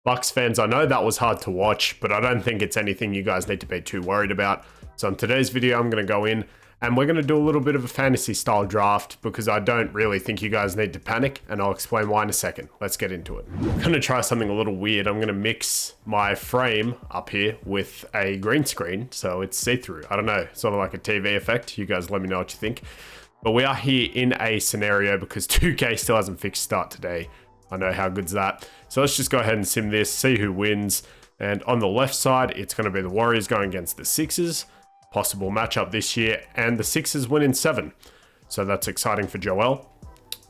Bucks fans, I know that was hard to watch, but I don't think it's anything you guys need to be too worried about. So in today's video, I'm going to go in and we're going to do a little bit of a fantasy style draft because I don't really think you guys need to panic, and I'll explain why in a second. Let's get into it. I'm going to try something a little weird. I'm going to mix my frame up here with a green screen so it's see-through. I don't know, sort of like a TV effect. You guys let me know what you think. But we are here in a scenario because 2K still hasn't fixed start today. I know how good's that. So let's just go ahead and sim this, see who wins. And on the left side, it's going to be the Warriors going against the Sixers. Possible matchup this year, and the Sixers win in 7. So that's exciting for Joel.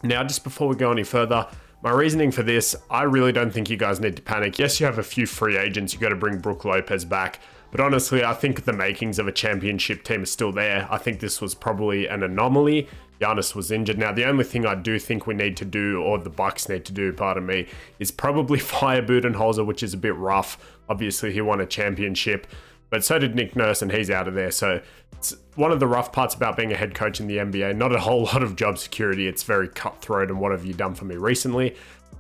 Now, just before we go any further, my reasoning for this, I really don't think you guys need to panic. Yes, you have a few free agents. You got to bring Brook Lopez back. But honestly, I think the makings of a championship team are still there. I think this was probably an anomaly. Giannis was injured. Now, the only thing I do think we need to do, or the Bucks need to do, pardon me, is probably fire Budenholzer, which is a bit rough. Obviously, he won a championship, but so did Nick Nurse, and he's out of there. So it's one of the rough parts about being a head coach in the NBA. Not a whole lot of job security. It's very cutthroat, and what have you done for me recently?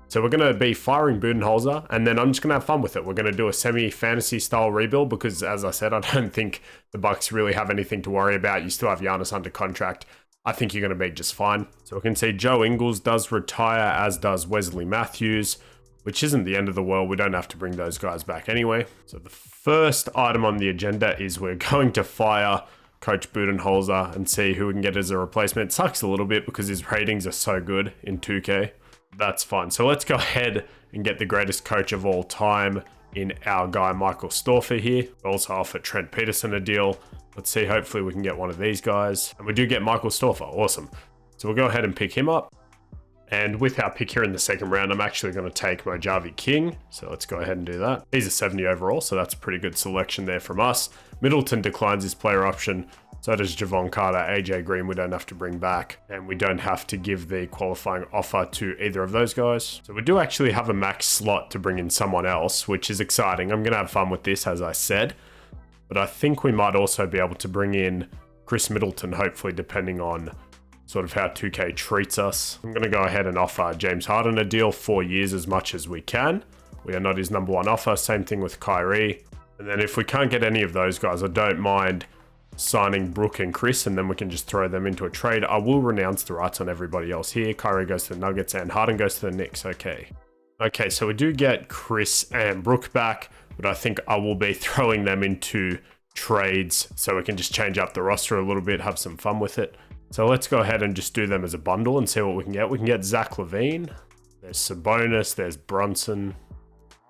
So we're going to be firing Budenholzer, and then I'm just going to have fun with it. We're going to do a semi-fantasy style rebuild because, as I said, I don't think the Bucks really have anything to worry about. You still have Giannis under contract. I think you're going to be just fine. So we can see Joe Ingles does retire, as does Wesley Matthews, which isn't the end of the world. We don't have to bring those guys back anyway. So the first item on the agenda is we're going to fire Coach Budenholzer and see who we can get as a replacement. It sucks a little bit because his ratings are so good in 2K. That's fine. So let's go ahead and get the greatest coach of all time in our guy Michael Storfer here. We also offer Trent Peterson a deal. Let's see, hopefully we can get one of these guys. And we do get Michael Storfer, awesome. So we'll go ahead and pick him up. And with our pick here in the second round, I'm actually going to take Mojave King. So let's go ahead and do that. He's a 70 overall, so that's a pretty good selection there from us. Middleton declines his player option. So does Javon Carter, AJ Green, we don't have to bring back. And we don't have to give the qualifying offer to either of those guys. So we do actually have a max slot to bring in someone else, which is exciting. I'm going to have fun with this, as I said. But I think we might also be able to bring in Chris Middleton, hopefully, depending on sort of how 2K treats us. I'm going to go ahead and offer James Harden a deal, 4 years, as much as we can. We are not his number one offer. Same thing with Kyrie. And then if we can't get any of those guys, I don't mind signing Brook and Chris, and then we can just throw them into a trade. I will renounce the rights on everybody else here. Kyrie goes to the Nuggets and Harden goes to the Knicks. Okay, so we do get Chris and Brook back, but I think I will be throwing them into trades so we can just change up the roster a little bit, have some fun with it. So let's go ahead and just do them as a bundle and see what we can get. We can get Zach LaVine. There's Sabonis. There's Brunson.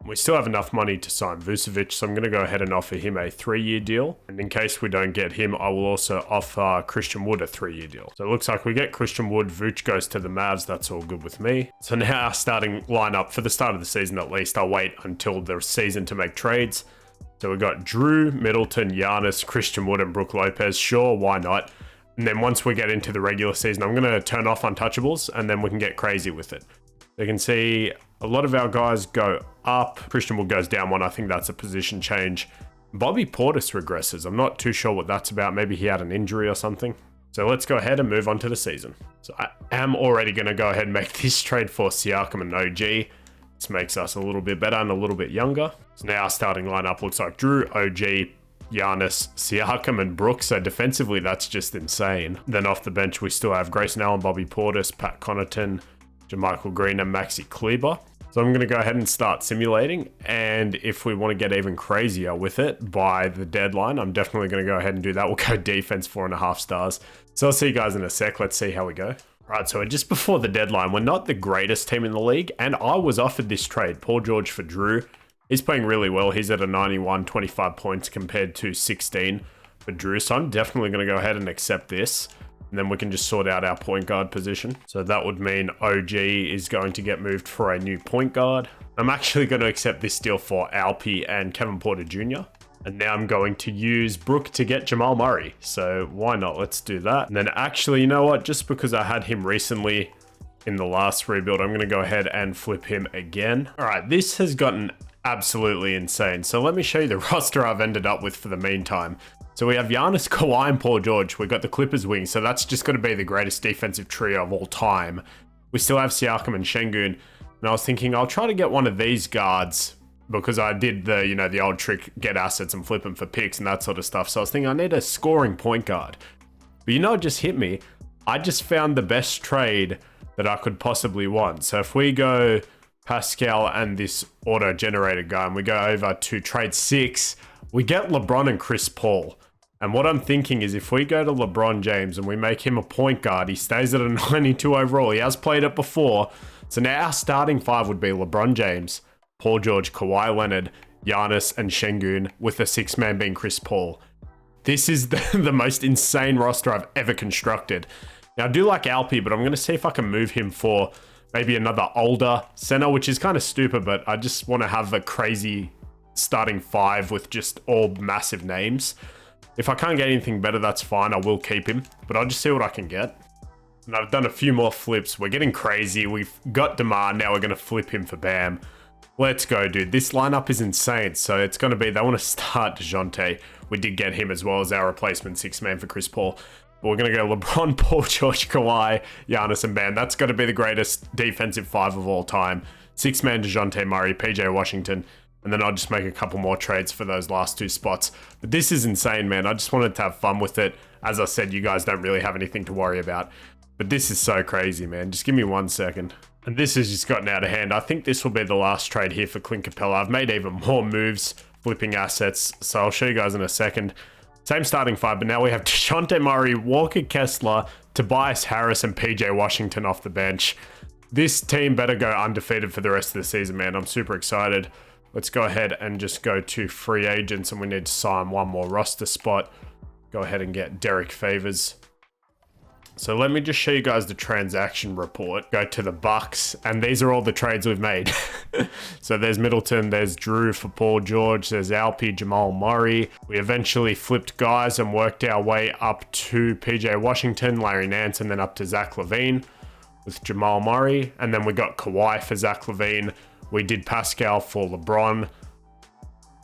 We still have enough money to sign Vucevic, so I'm going to go ahead and offer him a 3-year deal. And in case we don't get him, I will also offer Christian Wood a 3-year deal. So it looks like we get Christian Wood. Vooch goes to the Mavs. That's all good with me. So now our starting lineup for the start of the season, at least, I'll wait until the season to make trades. So we've got Drew, Middleton, Giannis, Christian Wood, and Brook Lopez. Sure, why not? And then once we get into the regular season, I'm going to turn off untouchables, and then we can get crazy with it. You can see a lot of our guys go up. Christian Wood goes down one. I think that's a position change. Bobby Portis regresses. I'm not too sure what that's about. Maybe he had an injury or something. So let's go ahead and move on to the season. So I am already going to go ahead and make this trade for Siakam and OG. This makes us a little bit better and a little bit younger. So now our starting lineup looks like Drew, OG, Giannis, Siakam, and Brook. So defensively, that's just insane. Then off the bench, we still have Grayson Allen, Bobby Portis, Pat Connaughton, JaMychal Green, and Maxi Kleber. So I'm going to go ahead and start simulating. And if we want to get even crazier with it by the deadline, I'm definitely going to go ahead and do that. We'll go defense 4.5 stars. So I'll see you guys in a sec. Let's see how we go. Right, so just before the deadline, we're not the greatest team in the league. And I was offered this trade, Paul George for Drew. He's playing really well. He's at a 91, 25 points compared to 16 for Drew. So I'm definitely going to go ahead and accept this. And then we can just sort out our point guard position. So that would mean OG is going to get moved for a new point guard. I'm actually going to accept this deal for Alpi and Kevin Porter Jr. And now I'm going to use Brook to get Jamal Murray. So why not? Let's do that. And then actually, you know what? Just because I had him recently in the last rebuild, I'm going to go ahead and flip him again. All right, this has gotten absolutely insane. So let me show you the roster I've ended up with for the meantime. So we have Giannis, Kawhi, and Paul George. We've got the Clippers wing, so that's just going to be the greatest defensive trio of all time. We still have Siakam and Şengün. And I was thinking I'll try to get one of these guards because I did the, you know, the old trick, get assets and flip them for picks and that sort of stuff. So I was thinking I need a scoring point guard. But you know, it just hit me. I just found the best trade that I could possibly want. So if we go Pascal and this auto-generated guy and we go over to trade 6, we get LeBron and Chris Paul. And what I'm thinking is if we go to LeBron James and we make him a point guard, he stays at a 92 overall. He has played it before. So now our starting 5 would be LeBron James, Paul George, Kawhi Leonard, Giannis, and Şengün, with the 6th man being Chris Paul. This is the most insane roster I've ever constructed. Now, I do like Alpi, but I'm going to see if I can move him for maybe another older center, which is kind of stupid, but I just want to have a crazy starting 5 with just all massive names. If I can't get anything better, that's fine. I will keep him, but I'll just see what I can get. And I've done a few more flips. We're getting crazy. We've got DeMar. Now we're going to flip him for Bam. Let's go, dude. This lineup is insane. So it's going to be, they want to start DeJounte. We did get him as well as our replacement 6th man for Chris Paul. But we're going to go LeBron, Paul George, Kawhi, Giannis, and Bam. That's got to be the greatest defensive 5 of all time. 6th man DeJounte Murray, PJ Washington. And then I'll just make a couple more trades for those last 2 spots. But this is insane, man. I just wanted to have fun with it. As I said, you guys don't really have anything to worry about. But this is so crazy, man. Just give me 1 second. And this has just gotten out of hand. I think this will be the last trade here for Clint Capella. I've made even more moves, flipping assets. So I'll show you guys in a second. Same starting 5, but now we have DeJounte Murray, Walker Kessler, Tobias Harris, and PJ Washington off the bench. This team better go undefeated for the rest of the season, man. I'm super excited. Let's go ahead and just go to free agents, and we need to sign one more roster spot. Go ahead and get Derek Favors. So let me just show you guys the transaction report. Go to the Bucks, and these are all the trades we've made. So there's Middleton, there's Drew for Paul George, there's Alpi, Jamal Murray. We eventually flipped guys and worked our way up to PJ Washington, Larry Nance, and then up to Zach LaVine with Jamal Murray. And then we got Kawhi for Zach LaVine. We did Pascal for LeBron.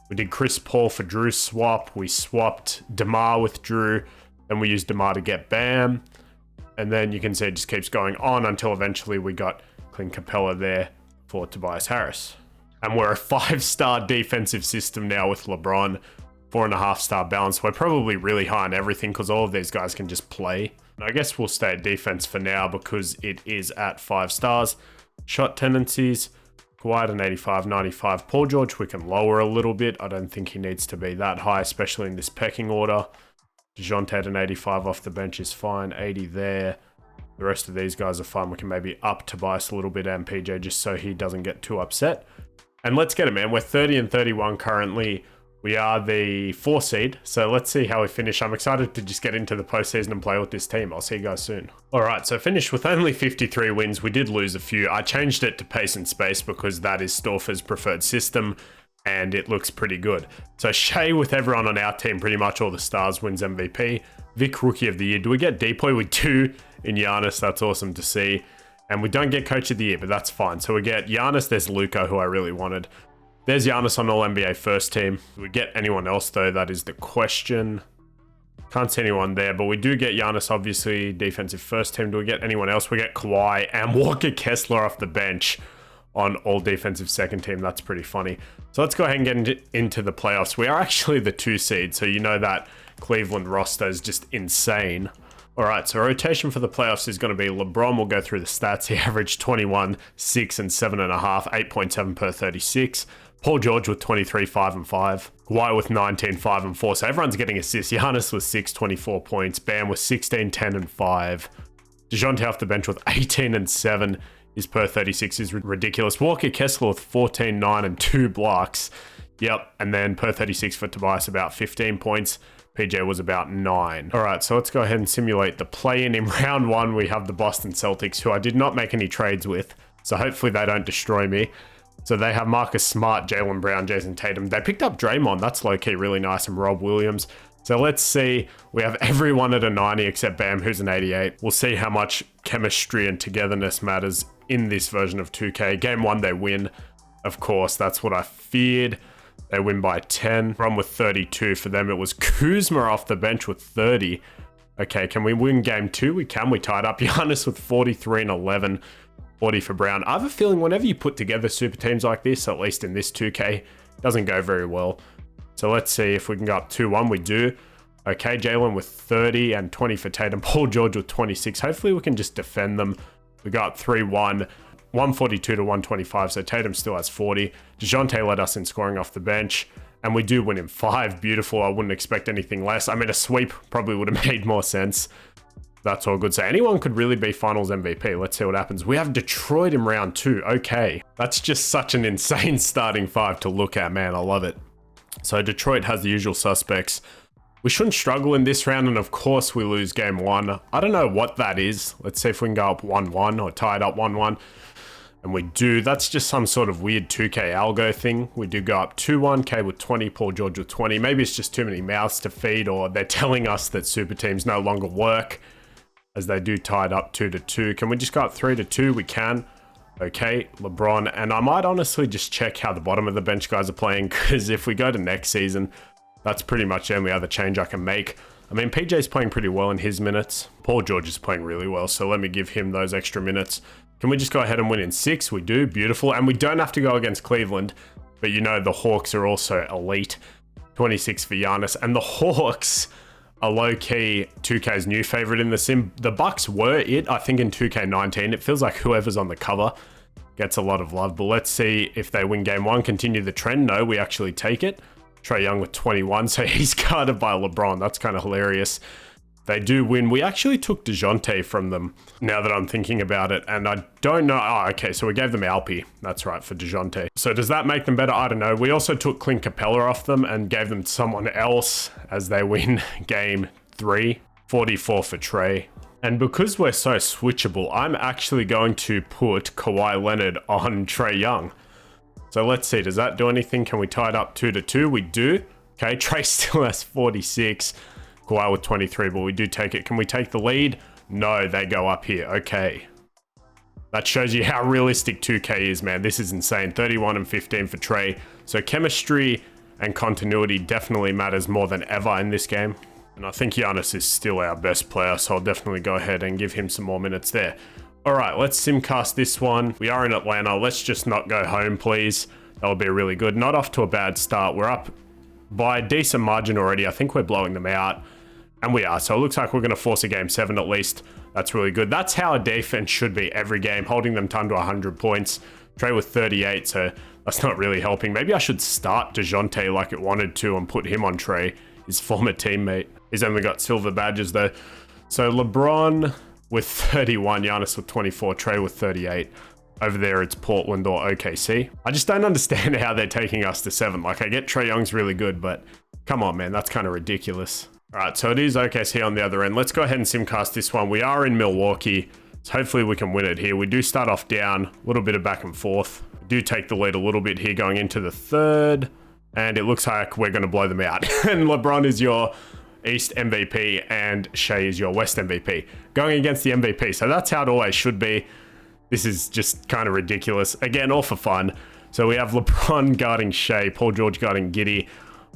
We did Chris Paul for Drew swap. We swapped DeMar with Drew. Then we used DeMar to get Bam. And then you can see it just keeps going on until eventually we got Clint Capella there for Tobias Harris. And we're a 5-star defensive system now with LeBron. 4.5-star balance. We're probably really high on everything because all of these guys can just play. And I guess we'll stay at defense for now because it is at 5 stars. Shot tendencies. Kawhi at an 85, 95. Paul George, we can lower a little bit. I don't think he needs to be that high, especially in this pecking order. DeJounte at an 85 off the bench is fine. 80 there. The rest of these guys are fine. We can maybe up Tobias a little bit and PJ just so he doesn't get too upset. And let's get it, man. We're 30 and 31 currently. We are the 4 seed, so let's see how we finish. I'm excited to just get into the postseason and play with this team. I'll see you guys soon. All right, so finished with only 53 wins. We did lose a few. I changed it to pace and space because that is Storfer's preferred system, and it looks pretty good. So Shea, with everyone on our team, pretty much all the stars, wins MVP. Vic, Rookie of the Year. Do we get Depoy? We do in Giannis. That's awesome to see. And we don't get Coach of the Year, but that's fine. So we get Giannis. There's Luka, who I really wanted. There's Giannis on All-NBA first team. Do we get anyone else, though? That is the question. Can't see anyone there, but we do get Giannis, obviously, defensive first team. Do we get anyone else? We get Kawhi and Walker Kessler off the bench on all defensive second team. That's pretty funny. So let's go ahead and get into the playoffs. We are actually the 2 seed, so you know that Cleveland roster is just insane. All right, so rotation for the playoffs is going to be LeBron. We'll go through the stats. He averaged 21, 6, and 7.5, 8.7 per 36. Paul George with 23, 5, and 5. Kawhi with 19, 5, and 4. So everyone's getting assists. Giannis with 6, 24 points. Bam with 16, 10, and 5. DeJounte off the bench with 18 and 7. His per 36 is ridiculous. Walker Kessler with 14, 9, and 2 blocks. Yep, and then per 36 for Tobias, about 15 points. PJ was about 9. All right, so let's go ahead and simulate the play-in. In round 1, we have the Boston Celtics, who I did not make any trades with. So hopefully they don't destroy me. So they have Marcus Smart, Jaylen Brown, Jason Tatum. They picked up Draymond. That's low-key really nice. And Rob Williams. So let's see. We have everyone at a 90 except Bam, who's an 88. We'll see how much chemistry and togetherness matters in this version of 2K. Game 1, they win. Of course, that's what I feared. They win by 10. Ron with 32. For them, it was Kuzma off the bench with 30. Okay, can we win game 2? We can. We tied up. Giannis with 43 and 11. 40 for Brown. I have a feeling whenever you put together super teams like this, at least in this 2K, it doesn't go very well. So let's see if we can go up 2-1. We do. Okay, Jalen with 30 and 20 for Tatum. Paul George with 26. Hopefully we can just defend them. We got 3-1. 142 to 125, so Tatum still has 40. DeJounte led us in scoring off the bench, and we do win in 5. Beautiful. I wouldn't expect anything less. I mean, a sweep probably would have made more sense. That's all good. So anyone could really be finals MVP. Let's see what happens. We have Detroit in round 2. Okay. That's just such an insane starting 5 to look at, man. I love it. So Detroit has the usual suspects. We shouldn't struggle in this round, and of course we lose game 1. I don't know what that is. Let's see if we can go up 1-1 or tie it up 1-1. And we do. That's just some sort of weird 2K algo thing. We do go up 2-1, K with 20, Paul George with 20. Maybe it's just too many mouths to feed, or they're telling us that super teams no longer work, as they do tie it up 2-2. Can we just go up 3-2? We can. Okay, LeBron. And I might honestly just check how the bottom of the bench guys are playing, because if we go to next season, that's pretty much the only other change I can make. I mean, PJ's playing pretty well in his minutes. Paul George is playing really well, so let me give him those extra minutes. Can we just go ahead and win in 6? We do. Beautiful. And we don't have to go against Cleveland, but you know the Hawks are also elite. 26 for Giannis. And the Hawks are low-key 2K's new favorite in the sim. The Bucks were it, I think, in 2K19. It feels like whoever's on the cover gets a lot of love. But let's see if they win game 1, continue the trend. No, we actually take it. Trae Young with 21, so he's guarded by LeBron. That's kind of hilarious. They do win. We actually took DeJounte from them, now that I'm thinking about it, and I don't know. Oh, okay, so we gave them Alpi. That's right, for DeJounte. So does that make them better? I don't know. We also took Clint Capella off them and gave them to someone else as they win game 3. 44 for Trae. And because we're so switchable, I'm actually going to put Kawhi Leonard on Trae Young. So let's see, does that do anything? Can we tie it up 2-2? We do. Okay, Trae still has 46. Kawhi with 23, but we do take it. Can we take the lead? No, they go up here. Okay. That shows you how realistic 2K is, man. This is insane. 31 and 15 for Trae. So chemistry and continuity definitely matters more than ever in this game. And I think Giannis is still our best player, so I'll definitely go ahead and give him some more minutes there. All right, let's simcast this one. We are in Atlanta. Let's just not go home, please. That would be really good. Not off to a bad start. We're up by a decent margin already. I think we're blowing them out. And we are. So it looks like we're going to force a game 7 at least. That's really good. That's how a defense should be every game, holding them to under 100 points. Trae with 38, so that's not really helping. Maybe I should start DeJounte like it wanted to and put him on Trae, his former teammate. He's only got silver badges though. So LeBron with 31, Giannis with 24, Trae with 38. Over there, it's Portland or OKC. I just don't understand how they're taking us to 7. Like, I get Trae Young's really good, but come on, man, that's kind of ridiculous. All right, so it is OKC on the other end. Let's go ahead and simcast this one. We are in Milwaukee, so hopefully we can win it here. We do start off down, a little bit of back and forth. We do take the lead a little bit here going into the 3rd, and it looks like we're going to blow them out. And LeBron is your East MVP, and Shea is your West MVP. Going against the MVP, so that's how it always should be. This is just kind of ridiculous. Again, all for fun. So we have LeBron guarding Shea, Paul George guarding Giddey.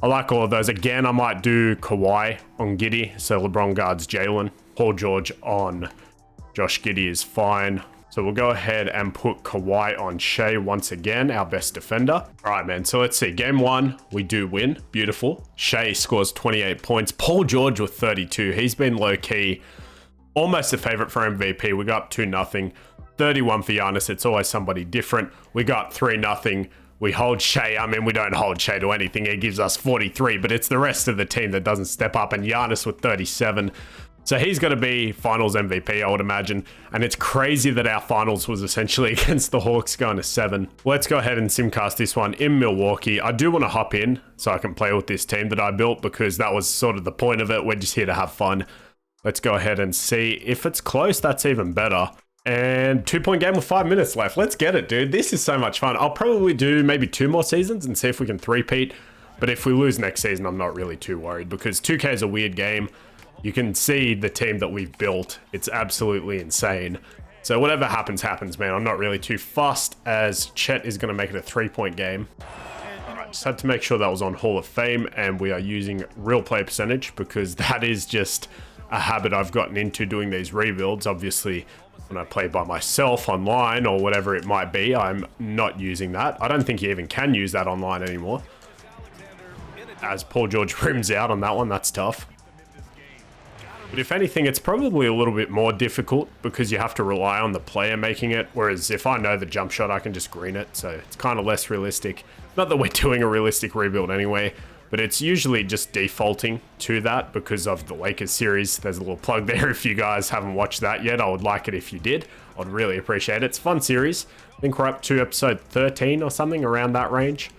I like all of those. Again, I might do Kawhi on Giddey. So LeBron guards Jalen. Paul George on Josh Giddey is fine. So we'll go ahead and put Kawhi on Shea once again, our best defender. All right, man. So let's see. Game 1, we do win. Beautiful. Shea scores 28 points. Paul George with 32. He's been low-key almost a favorite for MVP. We got up 2-0. 31 for Giannis. It's always somebody different. We got 3-0. We hold Shea. I mean, we don't hold Shea to anything. He gives us 43, but it's the rest of the team that doesn't step up. And Giannis with 37. So he's going to be finals MVP, I would imagine. And it's crazy that our finals was essentially against the Hawks going to 7. Let's go ahead and simcast this one in Milwaukee. I do want to hop in so I can play with this team that I built, because that was sort of the point of it. We're just here to have fun. Let's go ahead and see. If it's close, that's even better. And 2-point game with 5 minutes left. Let's get it, dude. This is so much fun. I'll probably do maybe 2 more seasons and see if we can three-peat. But if we lose next season, I'm not really too worried, because 2K is a weird game. You can see the team that we've built. It's absolutely insane. So whatever happens, happens, man. I'm not really too fussed, as Chet is going to make it a 3-point game. All right, just had to make sure that was on Hall of Fame, and we are using real play percentage, because that is just a habit I've gotten into doing these rebuilds. Obviously, when I play by myself online or whatever it might be, I'm not using that. I don't think you even can use that online anymore. As Paul George rims out on that one, that's tough. But if anything, it's probably a little bit more difficult because you have to rely on the player making it. Whereas if I know the jump shot, I can just green it. So it's kind of less realistic. Not that we're doing a realistic rebuild anyway, but it's usually just defaulting to that because of the Lakers series. There's a little plug there. If you guys haven't watched that yet, I would like it if you did. I'd really appreciate it. It's a fun series. I think we're up to episode 13 or something around that range.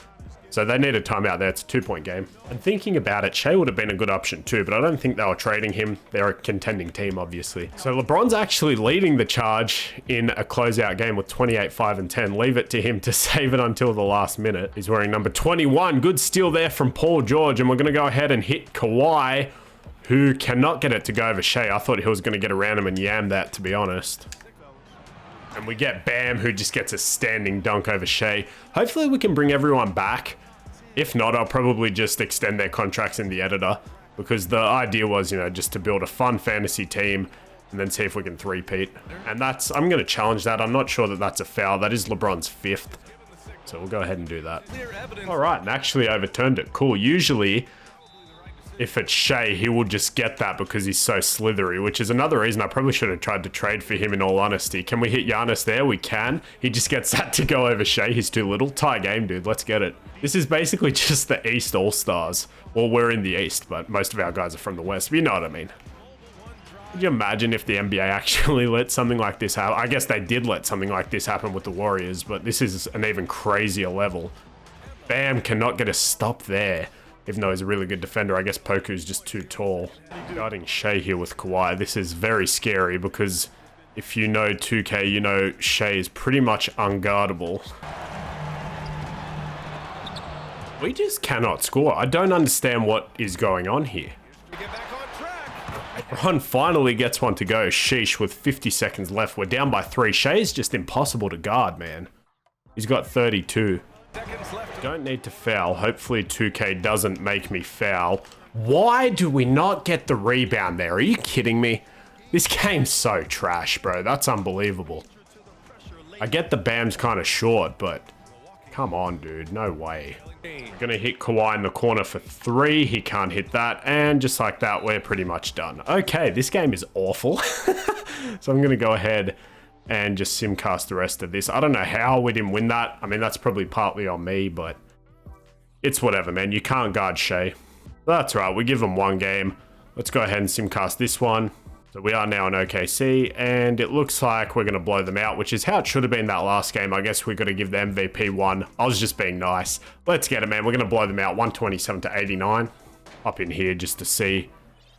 So they need a timeout there. It's a 2-point game. And thinking about it, Shai would have been a good option too, but I don't think they were trading him. They're a contending team, obviously. So LeBron's actually leading the charge in a closeout game with 28, 5, and 10. Leave it to him to save it until the last minute. He's wearing number 21. Good steal there from Paul George. And we're going to go ahead and hit Kawhi, who cannot get it to go over Shai. I thought he was going to get around him and yam that, to be honest. And we get Bam, who just gets a standing dunk over Shai. Hopefully we can bring everyone back. If not, I'll probably just extend their contracts in the editor because the idea was, you know, just to build a fun fantasy team and then see if we can three-peat. And I'm going to challenge that. I'm not sure that that's a foul. That is LeBron's 5th. So we'll go ahead and do that. All right, and actually overturned it. Cool. Usually, if it's Shai, he will just get that because he's so slithery, which is another reason I probably should have tried to trade for him in all honesty. Can we hit Giannis there? We can. He just gets that to go over Shai. He's too little. Tie game, dude. Let's get it. This is basically just the East All-Stars. Well, we're in the East, but most of our guys are from the West. But you know what I mean. Could you imagine if the NBA actually let something like this happen? I guess they did let something like this happen with the Warriors, but this is an even crazier level. Bam cannot get a stop there. Even though he's a really good defender, I guess Poku's just too tall. Guarding Shai here with Kawhi. This is very scary because if you know 2K, you know Shai is pretty much unguardable. We just cannot score. I don't understand what is going on here. Ron finally gets one to go. Sheesh, with 50 seconds left. We're down by 3. Shai is just impossible to guard, man. He's got 32. Don't need to foul. Hopefully 2K doesn't make me foul. Why do we not get the rebound there? Are you kidding me? This game's so trash, bro. That's unbelievable. I get the Bam's kind of short, but come on, dude. No way. Gonna hit Kawhi in the corner for 3. He can't hit that. And just like that, we're pretty much done. Okay, this game is awful. So I'm gonna go ahead and just simcast the rest of this. I don't know how we didn't win that. I mean, that's probably partly on me, but it's whatever, man. You can't guard Shai. That's right. We give him 1 game. Let's go ahead and simcast this one. So we are now in OKC, and it looks like we're going to blow them out, which is how it should have been that last game. I guess we got to give the MVP 1. I was just being nice. Let's get it, man. We're going to blow them out 127-89. Up in here just to see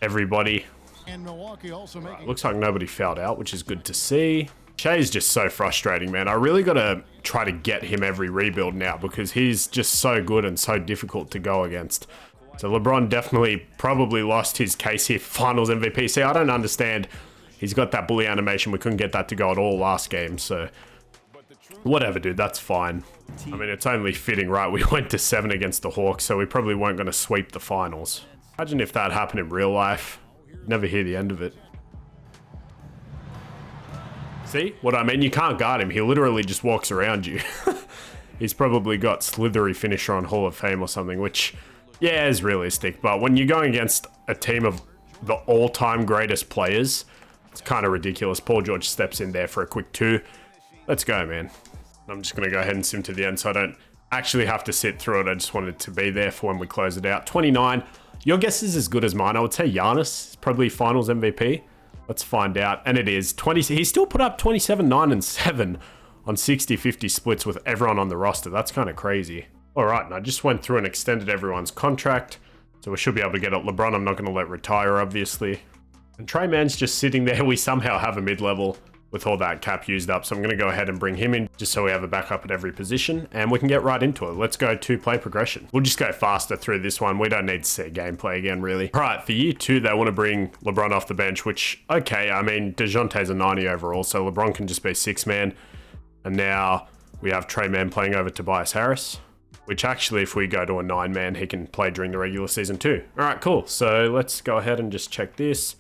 everybody. And Milwaukee also making... Looks like nobody fouled out, which is good to see. Shai is just so frustrating, man. I really got to try to get him every rebuild now because he's just so good and so difficult to go against. So LeBron definitely probably lost his case here for Finals MVP. See, I don't understand. He's got that bully animation. We couldn't get that to go at all last game, so whatever, dude. That's fine. I mean, it's only fitting, right? We went to 7 against the Hawks, so we probably weren't going to sweep the finals. Imagine if that happened in real life. Never hear the end of it. See what I mean? You can't guard him. He literally just walks around you. He's probably got slithery finisher on Hall of Fame or something, which... yeah, it's realistic, but when you're going against a team of the all-time greatest players, it's kind of ridiculous. Paul George steps in there for a quick 2. Let's go, man. I'm just going to go ahead and sim to the end so I don't actually have to sit through it. I just wanted to be there for when we close it out. 29. Your guess is as good as mine. I would say Giannis is probably Finals MVP. Let's find out. And it is. 20. He still put up 27, 9, and 7 on 60-50 splits with everyone on the roster. That's kind of crazy. All right, and I just went through and extended everyone's contract, so we should be able to get up. LeBron, I'm not going to let retire, obviously. And Trey Man's just sitting there. We somehow have a mid-level with all that cap used up, so I'm going to go ahead and bring him in just so we have a backup at every position, and we can get right into it. Let's go to play progression. We'll just go faster through this one. We don't need to see gameplay again, really. All right, for year 2, they want to bring LeBron off the bench, which, okay, I mean, DeJounte's a 90 overall, so LeBron can just be 6-man. And now we have Trey Man playing over Tobias Harris. Which actually, if we go to a 9-man, he can play during the regular season too. All right, cool. So let's go ahead and just check this.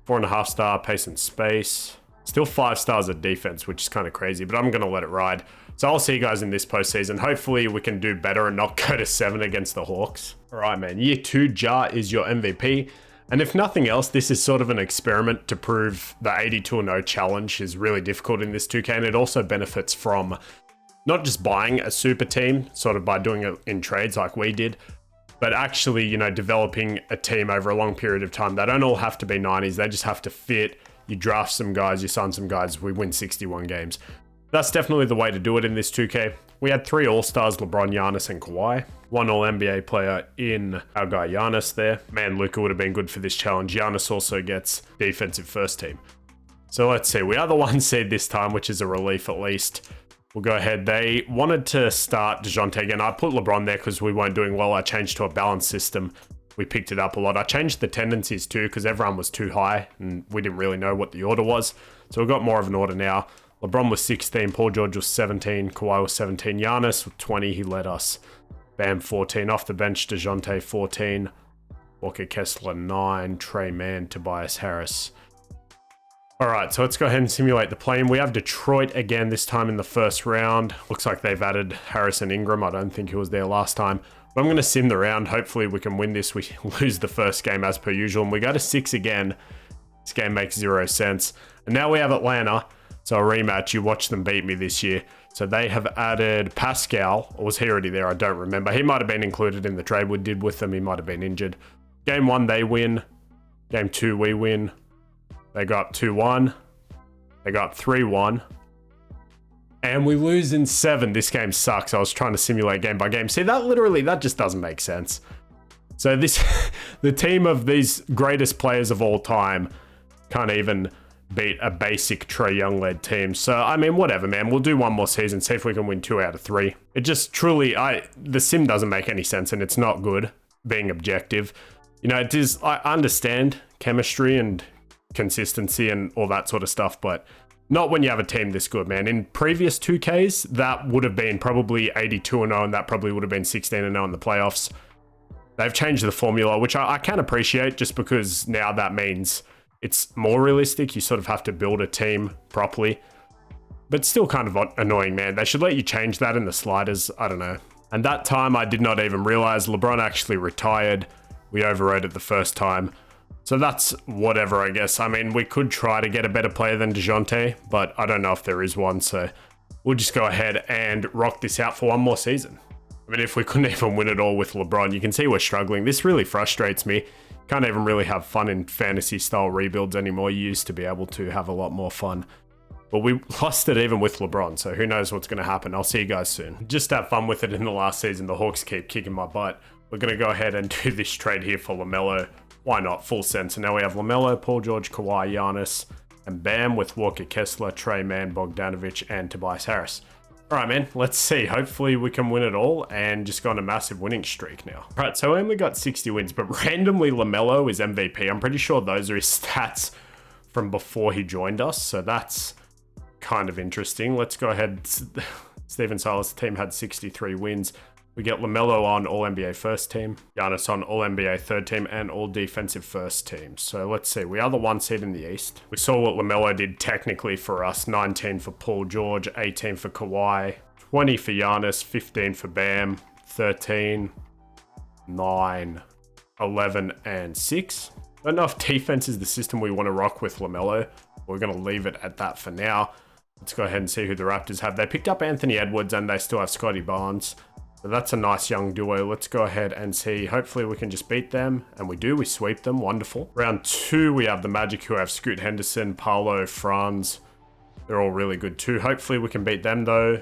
4.5 star pace and space. Still 5 stars of defense, which is kind of crazy, but I'm going to let it ride. So I'll see you guys in this postseason. Hopefully we can do better and not go to 7 against the Hawks. All right, man. Year 2, Ja is your MVP. And if nothing else, this is sort of an experiment to prove the 82-0 challenge is really difficult in this 2K. And it also benefits from not just buying a super team, sort of by doing it in trades like we did, but actually, you know, developing a team over a long period of time. They don't all have to be 90s. They just have to fit. You draft some guys, you sign some guys, we win 61 games. That's definitely the way to do it in this 2K. We had 3 All-Stars, LeBron, Giannis, and Kawhi. 1 All-NBA player in our guy Giannis there. Man, Luka would have been good for this challenge. Giannis also gets defensive first team. So let's see. We are the 1 seed this time, which is a relief at least. We'll go ahead. They wanted to start DeJounte again. I put LeBron there because we weren't doing well. I changed to a balanced system. We picked it up a lot. I changed the tendencies too because everyone was too high and we didn't really know what the order was. So we've got more of an order now. LeBron was 16, Paul George was 17, Kawhi was 17, Giannis with 20, he led us. Bam 14, off the bench DeJounte 14, Walker Kessler 9, Trey Mann, Tobias Harris. All right, so let's go ahead and simulate the play-in. We have Detroit again, this time in the first round. Looks like they've added Harrison Ingram. I don't think he was there last time. But I'm going to sim the round. Hopefully we can win this. We lose the first game as per usual. And we go to 6 again. This game makes 0 sense. And now we have Atlanta. So a rematch. You watch them beat me this year. So they have added Pascal. Or was he already there? I don't remember. He might have been included in the trade we did with them. He might have been injured. Game 1, they win. Game 2, we win. They go up 2-1. They go up 3-1. And we lose in 7. This game sucks. I was trying to simulate game by game. See, that just doesn't make sense. So the team of these greatest players of all time can't even beat a basic Trae Young led team. So, I mean, whatever, man. We'll do 1 more season, see if we can win 2 out of 3. It just truly, the sim doesn't make any sense and it's not good being objective. You know, it is, I understand chemistry and consistency and all that sort of stuff, but not when you have a team this good, man. In previous 2Ks, that would have been probably 82-0 and that probably would have been 16-0 in the playoffs. They've changed the formula, which I can appreciate just because now that means it's more realistic. You sort of have to build a team properly, but still kind of annoying, man. They should let you change that in the sliders. I don't know. And that time I did not even realize LeBron actually retired. We overrode it the first time. So that's whatever, I guess. I mean, we could try to get a better player than DeJounte, but I don't know if there is one. So we'll just go ahead and rock this out for 1 more season. I mean, if we couldn't even win it all with LeBron, you can see we're struggling. This really frustrates me. Can't even really have fun in fantasy style rebuilds anymore. You used to be able to have a lot more fun. But we lost it even with LeBron, so who knows what's going to happen. I'll see you guys soon. Just have fun with it in the last season. The Hawks keep kicking my butt. We're going to go ahead and do this trade here for LaMelo. Why not? Full sense. And now we have LaMelo, Paul George, Kawhi, Giannis, and Bam with Walker Kessler, Trey Mann, Bogdanovic, and Tobias Harris. All right, man, let's see. Hopefully we can win it all and just go on a massive winning streak now. All right, so I only got 60 wins, but randomly LaMelo is MVP. I'm pretty sure those are his stats from before he joined us, so that's kind of interesting. Let's go ahead. Stephen Silas' team had 63 wins. We get LaMelo on All-NBA first team, Giannis on All-NBA third team, and All-Defensive first team. So let's see. We are the 1 seed in the East. We saw what LaMelo did technically for us. 19 for Paul George, 18 for Kawhi, 20 for Giannis, 15 for Bam, 13, 9, 11, and 6. I don't know if defense is the system we want to rock with LaMelo. We're going to leave it at that for now. Let's go ahead and see who the Raptors have. They picked up Anthony Edwards and they still have Scotty Barnes. So that's a nice young duo. Let's go ahead and see. Hopefully we can just beat them. And we do. We sweep them. Wonderful. Round 2, we have the Magic who have Scoot Henderson, Paolo, Franz. They're all really good too. Hopefully we can beat them though.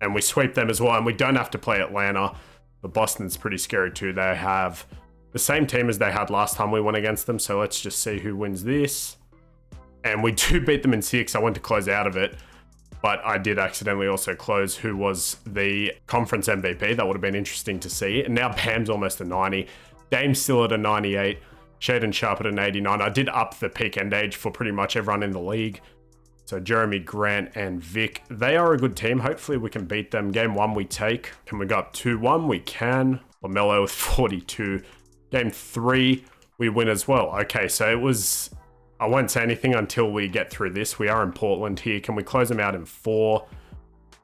And we sweep them as well. And we don't have to play Atlanta. But Boston's pretty scary too. They have the same team as they had last time we went against them. So let's just see who wins this. And we do beat them in 6. I went to close out of it. But I did accidentally also close who was the conference MVP. That would have been interesting to see. And now Bam's almost a 90. Dame's still at a 98. Shaedon Sharp at an 89. I did up the peak end age for pretty much everyone in the league. So Jeremy Grant and Vic, they are a good team. Hopefully we can beat them. Game 1 we take. Can we go up 2-1? We can. LaMelo with 42. Game 3 we win as well. Okay, so it was I won't say anything until we get through this. We are in Portland here. Can we close them out in 4?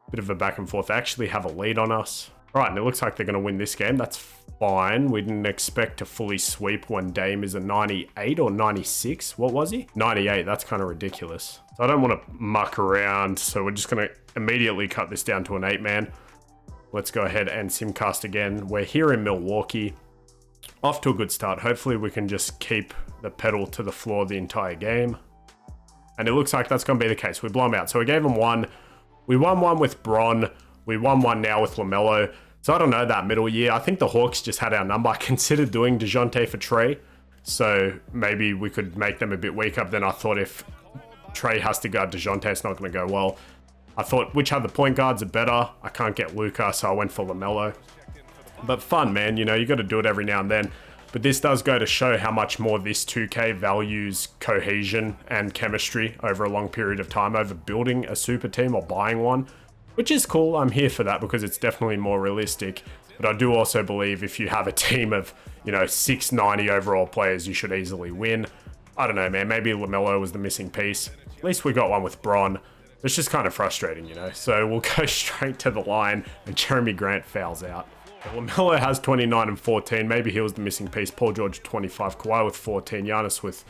Bit of a back and forth. They actually have a lead on us. All right, and it looks like they're going to win this game. That's fine. We didn't expect to fully sweep when Dame is a 98 or 96. What was he? 98. That's kind of ridiculous. So I don't want to muck around. So we're just going to immediately cut this down to an 8-man. Let's go ahead and simcast again. We're here in Milwaukee. Off to a good start. Hopefully we can just keep the pedal to the floor the entire game. And it looks like that's going to be the case. We blow them out. So we gave them 1. We won 1 with Bron. We won 1 now with LaMelo. So I don't know that middle year. I think the Hawks just had our number. I considered doing DeJounte for Trey. So maybe we could make them a bit weaker. Then I thought if Trey has to guard DeJounte, it's not going to go well. I thought which other point guards are better. I can't get Luka, so I went for LaMelo. But fun, man. You know, you got to do it every now and then. But this does go to show how much more this 2K values cohesion and chemistry over a long period of time over building a super team or buying one, which is cool. I'm here for that because it's definitely more realistic. But I do also believe if you have a team of, you know, 690 overall players, you should easily win. I don't know, man. Maybe LaMelo was the missing piece. At least we got one with Bron. It's just kind of frustrating, you know. So we'll go straight to the line and Jeremy Grant fouls out. LaMelo has 29 and 14. Maybe he was the missing piece. Paul George 25. Kawhi with 14. Giannis with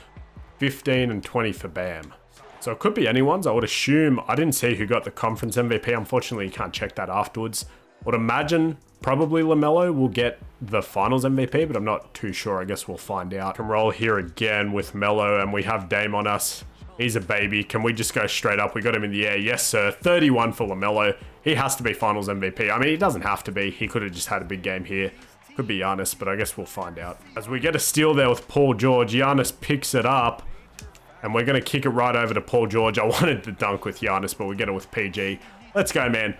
15 and 20 for Bam. So it could be anyone's. I would assume. I didn't see who got the conference MVP. Unfortunately, you can't check that afterwards. I would imagine probably LaMelo will get the finals MVP, but I'm not too sure. I guess we'll find out. Can roll here again with Melo, and we have Dame on us. He's a baby. Can we just go straight up? We got him in the air. Yes, sir. 31 for LaMelo. He has to be finals MVP. I mean, he doesn't have to be. He could have just had a big game here. Could be Giannis, but I guess we'll find out. As we get a steal there with Paul George, Giannis picks it up. And we're going to kick it right over to Paul George. I wanted to dunk with Giannis, but we get it with PG. Let's go, man.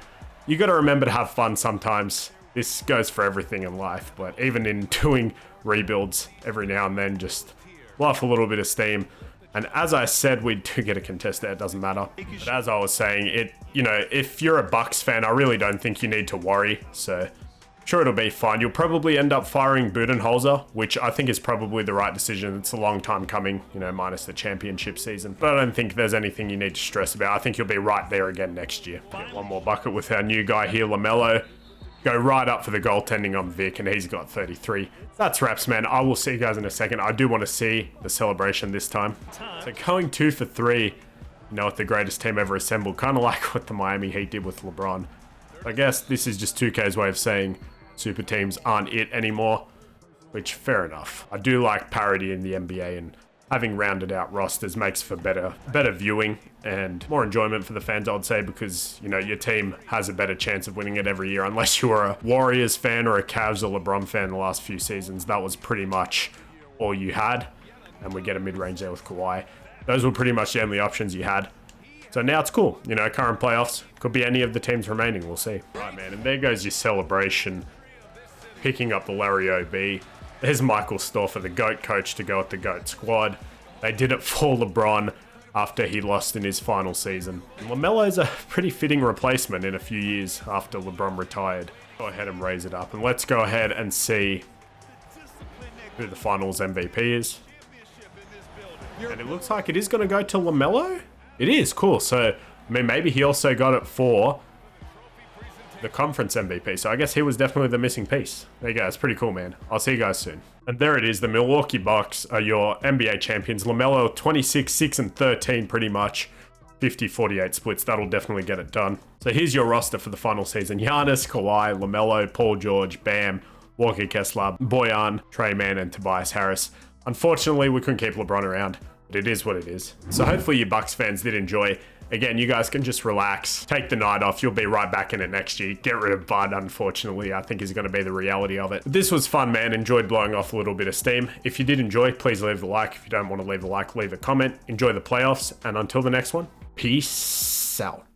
You got to remember to have fun sometimes. This goes for everything in life, but even in doing rebuilds every now and then, just blow off a little bit of steam. And as I said, we do get a contest there. It doesn't matter. But as I was saying, you know, if you're a Bucks fan, I really don't think you need to worry. So sure, it'll be fine. You'll probably end up firing Budenholzer, which I think is probably the right decision. It's a long time coming, you know, minus the championship season. But I don't think there's anything you need to stress about. I think you'll be right there again next year. Get one more bucket with our new guy here, LaMelo. Go right up for the goaltending on Vic, and he's got 33. That's wraps, man. I will see you guys in a second. I do want to see the celebration this time. So going 2 for 3, you know, with the greatest team ever assembled, kind of like what the Miami Heat did with LeBron. I guess this is just 2K's way of saying super teams aren't it anymore, which fair enough. I do like parity in the NBA, and having rounded out rosters makes for better viewing and more enjoyment for the fans, I would say, because, you know, your team has a better chance of winning it every year, unless you were a Warriors fan or a Cavs or LeBron fan the last few seasons. That was pretty much all you had, and we get a mid-range there with Kawhi. Those were pretty much the only options you had. So now it's cool. You know, current playoffs, could be any of the teams remaining, we'll see. All right, man, and there goes your celebration, picking up the Larry O.B. There's Michael Storfer, the GOAT coach, to go at the GOAT squad. They did it for LeBron after he lost in his final season. LaMelo's a pretty fitting replacement in a few years after LeBron retired. Go ahead and raise it up. And let's go ahead and see who the finals MVP is. And it looks like it is going to go to LaMelo. It is, cool. So, I mean, maybe he also got it for the conference MVP. So I guess he was definitely the missing piece. There you go. It's pretty cool, man. I'll see you guys soon. And there it is. The Milwaukee Bucks are your NBA champions. LaMelo 26, 6 and 13 pretty much. 50-48 splits. That'll definitely get it done. So here's your roster for the final season. Giannis, Kawhi, LaMelo, Paul George, Bam, Walker Kessler, Bojan, Trey Mann, and Tobias Harris. Unfortunately, we couldn't keep LeBron around, but it is what it is. So hopefully you Bucks fans did enjoy. Again, you guys can just relax, take the night off. You'll be right back in it next year. Get rid of Bud, unfortunately, I think is going to be the reality of it. But this was fun, man. Enjoyed blowing off a little bit of steam. If you did enjoy, please leave a like. If you don't want to leave a like, leave a comment. Enjoy the playoffs. And until the next one, peace out.